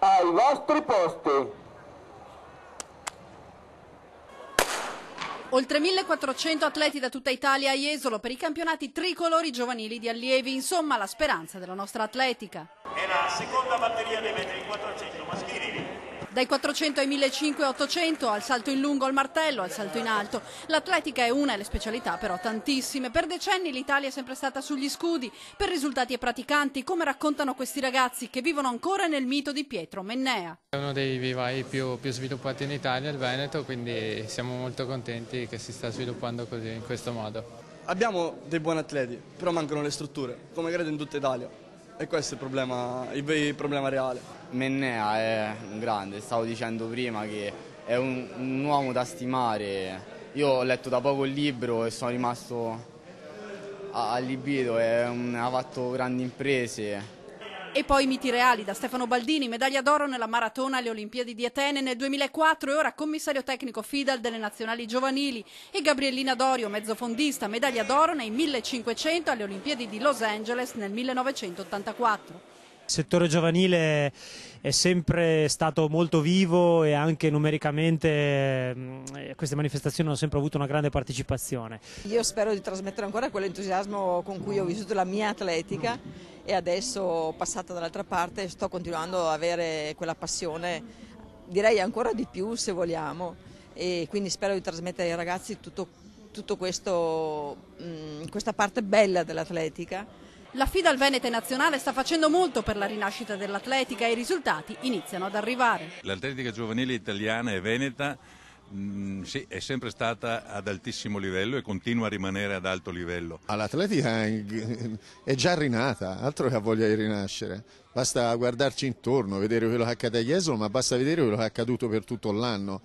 Ai vostri posti. Oltre 1400 atleti da tutta Italia a Jesolo per i campionati tricolori giovanili di allievi, insomma la speranza della nostra atletica. È la seconda batteria dei metri 400 maschili. Dai 400 ai 1500 e 800, al salto in lungo, al martello, al salto in alto. L'atletica è una e le specialità però tantissime. Per decenni l'Italia è sempre stata sugli scudi, per risultati e praticanti, come raccontano questi ragazzi che vivono ancora nel mito di Pietro Mennea. È uno dei vivai più sviluppati in Italia, il Veneto, quindi siamo molto contenti che si sta sviluppando così, in questo modo. Abbiamo dei buoni atleti, però mancano le strutture, come credo in tutta Italia. E questo è il problema reale. Mennea è un grande, stavo dicendo prima che è un uomo da stimare. Io ho letto da poco il libro e sono rimasto allibito, ha fatto grandi imprese. E poi miti reali, da Stefano Baldini, medaglia d'oro nella maratona alle Olimpiadi di Atene nel 2004 e ora commissario tecnico FIDAL delle nazionali giovanili, e Gabriellina Dorio, mezzofondista, medaglia d'oro nei 1500 alle Olimpiadi di Los Angeles nel 1984. Il settore giovanile è sempre stato molto vivo e anche numericamente queste manifestazioni hanno sempre avuto una grande partecipazione. Io spero di trasmettere ancora quell'entusiasmo con cui ho vissuto la mia atletica e adesso, passata dall'altra parte, sto continuando ad avere quella passione, direi ancora di più se vogliamo, e quindi spero di trasmettere ai ragazzi tutto questo, questa parte bella dell'atletica. La FIDAL Veneta Nazionale sta facendo molto per la rinascita dell'atletica e i risultati iniziano ad arrivare. L'atletica giovanile italiana e veneta sì, è sempre stata ad altissimo livello e continua a rimanere ad alto livello. L'atletica è già rinata, altro che ha voglia di rinascere. Basta guardarci intorno, vedere quello che accade a Jesolo, ma basta vedere quello che è accaduto per tutto l'anno.